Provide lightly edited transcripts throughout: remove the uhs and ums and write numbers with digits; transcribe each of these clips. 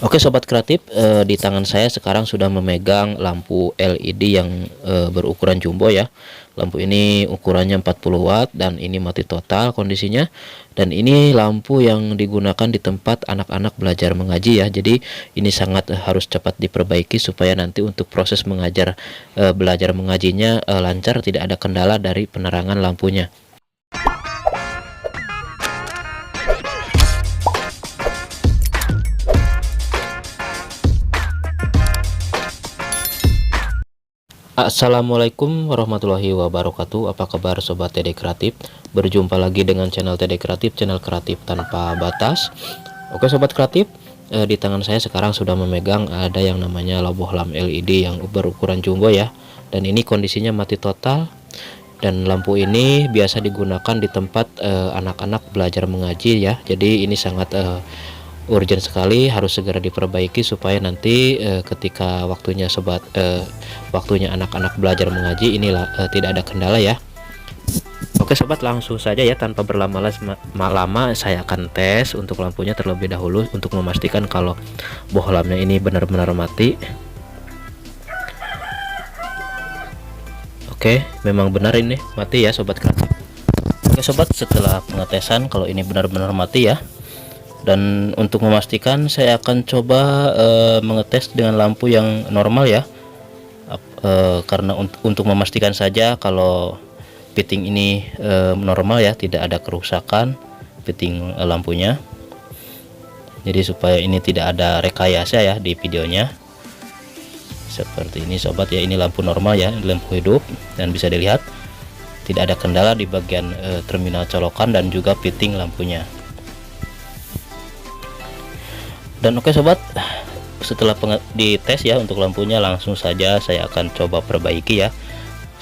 Oke sobat kreatif, di tangan saya sekarang sudah memegang lampu LED yang berukuran jumbo ya. Lampu ini ukurannya 40 watt dan ini mati total kondisinya. Dan ini lampu yang digunakan di tempat anak-anak belajar mengaji ya. Jadi ini sangat harus cepat diperbaiki supaya nanti untuk proses mengajar belajar mengajinya lancar, tidak ada kendala dari penerangan lampunya. Assalamualaikum warahmatullahi wabarakatuh. Apa kabar sobat TD Kreatif? Berjumpa lagi dengan channel TD Kreatif, channel kreatif tanpa batas. Oke sobat kreatif, di tangan saya sekarang sudah memegang ada yang namanya bohlam LED yang berukuran jumbo ya. Dan ini kondisinya mati total. Dan lampu ini biasa digunakan di tempat anak-anak belajar mengaji ya. Jadi ini sangat urgent sekali, harus segera diperbaiki supaya nanti ketika waktunya anak-anak belajar mengaji inilah tidak ada kendala ya. Oke sobat, langsung saja ya tanpa berlama-lama saya akan tes untuk lampunya terlebih dahulu untuk memastikan kalau bohlamnya ini benar-benar mati. Oke, memang benar ini mati ya sobat kreatif. Oke sobat, setelah pengetesan kalau ini benar-benar mati ya. Dan untuk memastikan saya akan coba mengetes dengan lampu yang normal ya, karena untuk memastikan saja kalau fitting ini normal ya, tidak ada kerusakan fitting lampunya. Jadi supaya ini tidak ada rekayasa ya di videonya. Seperti ini sobat ya, ini lampu normal ya, lampu hidup, dan bisa dilihat tidak ada kendala di bagian terminal colokan dan juga fitting lampunya. Dan oke sobat, setelah dites ya untuk lampunya, langsung saja saya akan coba perbaiki ya.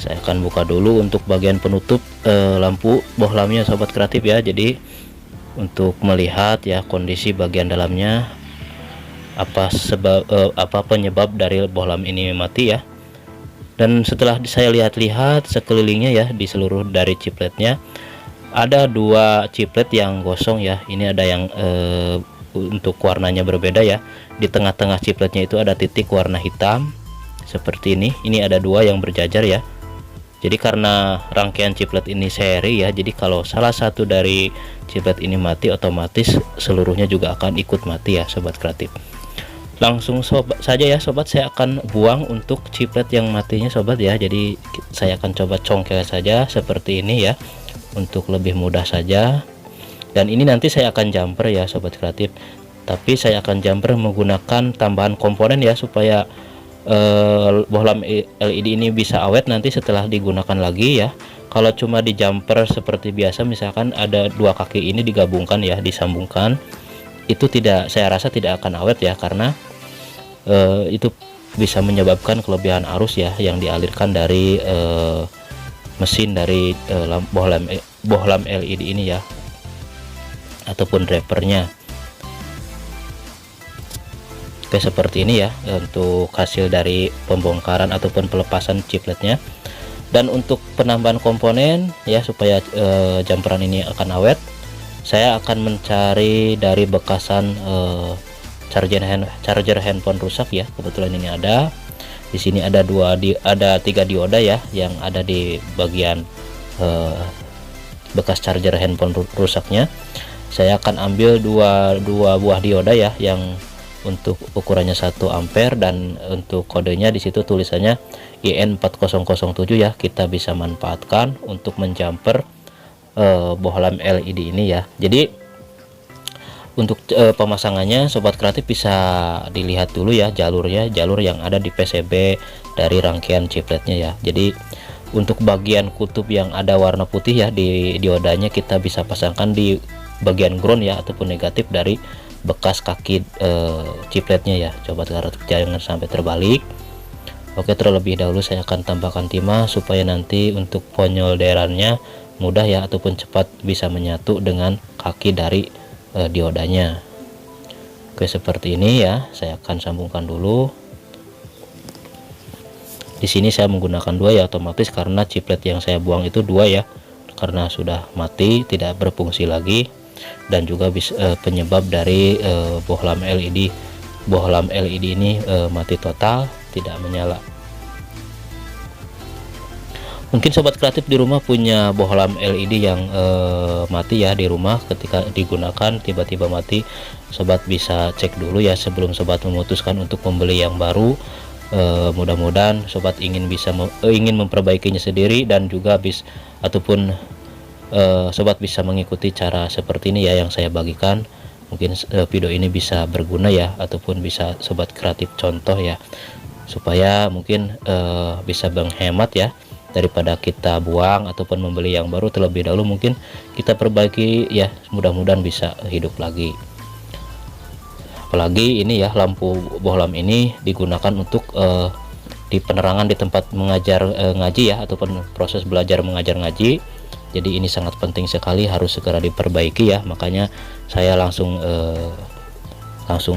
Saya akan buka dulu untuk bagian penutup lampu bohlamnya sobat kreatif ya. Jadi untuk melihat ya kondisi bagian dalamnya, apa penyebab dari bohlam ini mati ya. Dan setelah saya lihat-lihat sekelilingnya ya, di seluruh dari chipletnya ada dua chiplet yang gosong ya. Ini ada yang untuk warnanya berbeda ya. Di tengah-tengah chipletnya itu ada titik warna hitam seperti ini. Ini ada dua yang berjajar ya. Jadi karena rangkaian chiplet ini seri ya, jadi kalau salah satu dari chiplet ini mati, otomatis seluruhnya juga akan ikut mati ya sobat kreatif. Langsung saja ya sobat, saya akan buang untuk chiplet yang matinya sobat ya. Jadi saya akan coba congkel saja seperti ini ya, untuk lebih mudah saja. Dan ini nanti saya akan jumper ya sobat kreatif, tapi saya akan jumper menggunakan tambahan komponen ya, supaya bohlam LED ini bisa awet nanti setelah digunakan lagi ya. Kalau cuma di jumper seperti biasa, misalkan ada dua kaki ini digabungkan ya, disambungkan, itu saya rasa tidak akan awet ya, karena itu bisa menyebabkan kelebihan arus ya yang dialirkan dari mesin dari bohlam LED ini ya, ataupun drivernya. Oke, seperti ini ya untuk hasil dari pembongkaran ataupun pelepasan chipletnya. Dan untuk penambahan komponen ya, supaya jumperan ini akan awet, saya akan mencari dari bekasan charger handphone rusak ya. Kebetulan ini ada di sini, ada tiga dioda ya yang ada di bagian bekas charger handphone rusaknya. Saya akan ambil dua buah dioda ya, yang untuk ukurannya 1 ampere, dan untuk kodenya di situ tulisannya IN4007 ya. Kita bisa manfaatkan untuk menjumper bohlam LED ini ya. Jadi untuk pemasangannya sobat kreatif bisa dilihat dulu ya jalur yang ada di PCB dari rangkaian chipletnya ya. Jadi untuk bagian kutub yang ada warna putih ya di diodanya, kita bisa pasangkan di bagian ground ya, ataupun negatif dari bekas kaki chipletnya ya. Coba jangan sampai terbalik. Oke, terlebih dahulu saya akan tambahkan timah supaya nanti untuk penyolderannya mudah ya, ataupun cepat bisa menyatu dengan kaki dari diodanya. Oke, seperti ini ya. Saya akan sambungkan dulu. Di sini saya menggunakan dua ya, otomatis karena chiplet yang saya buang itu dua ya, karena sudah mati, tidak berfungsi lagi. Dan juga penyebab dari bohlam LED bohlam LED ini mati total, tidak menyala. Mungkin sobat kreatif di rumah punya bohlam LED yang mati ya di rumah, ketika digunakan tiba-tiba mati. Sobat bisa cek dulu ya sebelum sobat memutuskan untuk membeli yang baru. Mudah-mudahan sobat ingin memperbaikinya sendiri, dan juga ataupun sobat bisa mengikuti cara seperti ini ya yang saya bagikan. Mungkin video ini bisa berguna ya, ataupun bisa sobat kreatif contoh ya, supaya mungkin bisa menghemat ya, daripada kita buang ataupun membeli yang baru terlebih dahulu. Mungkin kita perbaiki ya, mudah-mudahan bisa hidup lagi. Apalagi ini ya, lampu bohlam ini digunakan untuk di penerangan di tempat mengajar ngaji ya, ataupun proses belajar mengajar ngaji. Jadi ini sangat penting sekali, harus segera diperbaiki ya. Makanya saya langsung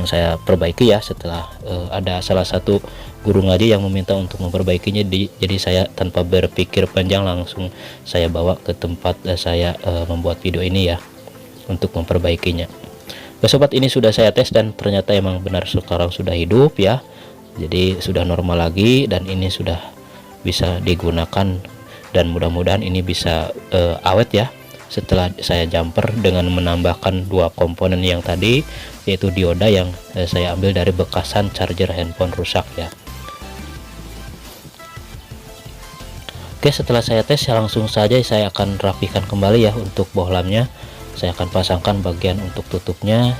saya perbaiki ya, setelah ada salah satu guru ngaji yang meminta untuk memperbaikinya. Jadi saya tanpa berpikir panjang langsung saya bawa ke tempat saya membuat video ini ya, untuk memperbaikinya. Sobat, ini sudah saya tes dan ternyata emang benar sekarang sudah hidup ya, jadi sudah normal lagi, dan ini sudah bisa digunakan, dan mudah-mudahan ini bisa awet ya setelah saya jumper dengan menambahkan dua komponen yang tadi, yaitu dioda yang saya ambil dari bekasan charger handphone rusak ya. Oke, setelah saya tes langsung saja saya akan rapikan kembali ya untuk bohlamnya. Saya akan pasangkan bagian untuk tutupnya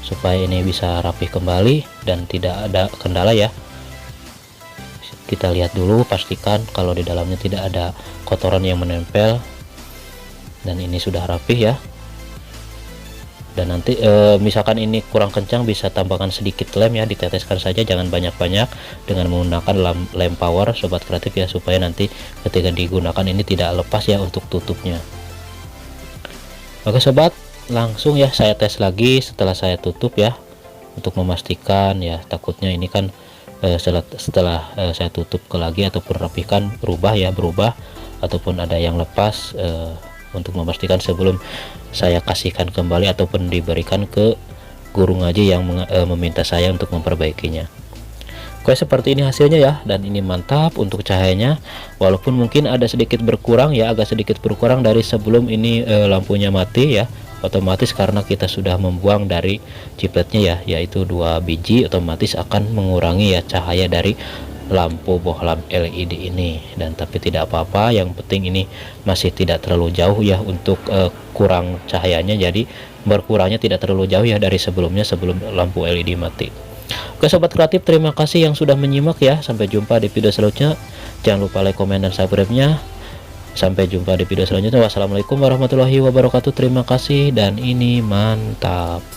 supaya ini bisa rapi kembali dan tidak ada kendala ya. Kita lihat dulu, pastikan kalau di dalamnya tidak ada kotoran yang menempel, dan ini sudah rapi ya. Dan nanti misalkan ini kurang kencang, bisa tambahkan sedikit lem ya, diteteskan saja, jangan banyak-banyak, dengan menggunakan lem power sobat kreatif ya, supaya nanti ketika digunakan ini tidak lepas ya untuk tutupnya. Oke sobat, langsung ya saya tes lagi setelah saya tutup ya, untuk memastikan ya, takutnya ini kan setelah saya tutup lagi ataupun rapikan berubah ataupun ada yang lepas, untuk memastikan sebelum saya kasihkan kembali ataupun diberikan ke guru ngaji yang meminta saya untuk memperbaikinya. Oke, seperti ini hasilnya ya, dan ini mantap untuk cahayanya, walaupun mungkin ada sedikit berkurang ya, agak sedikit berkurang dari sebelum ini lampunya mati ya, otomatis karena kita sudah membuang dari chipletnya ya, yaitu 2 biji, otomatis akan mengurangi ya cahaya dari lampu bohlam LED ini. Dan tapi tidak apa-apa, yang penting ini masih tidak terlalu jauh ya untuk kurang cahayanya, jadi berkurangnya tidak terlalu jauh ya dari sebelumnya, sebelum lampu LED mati. Oke sobat kreatif, terima kasih yang sudah menyimak ya, sampai jumpa di video selanjutnya. Jangan lupa like, komen, dan subscribe-nya. Sampai jumpa di video selanjutnya. Wassalamualaikum warahmatullahi wabarakatuh. Terima kasih, dan ini mantap.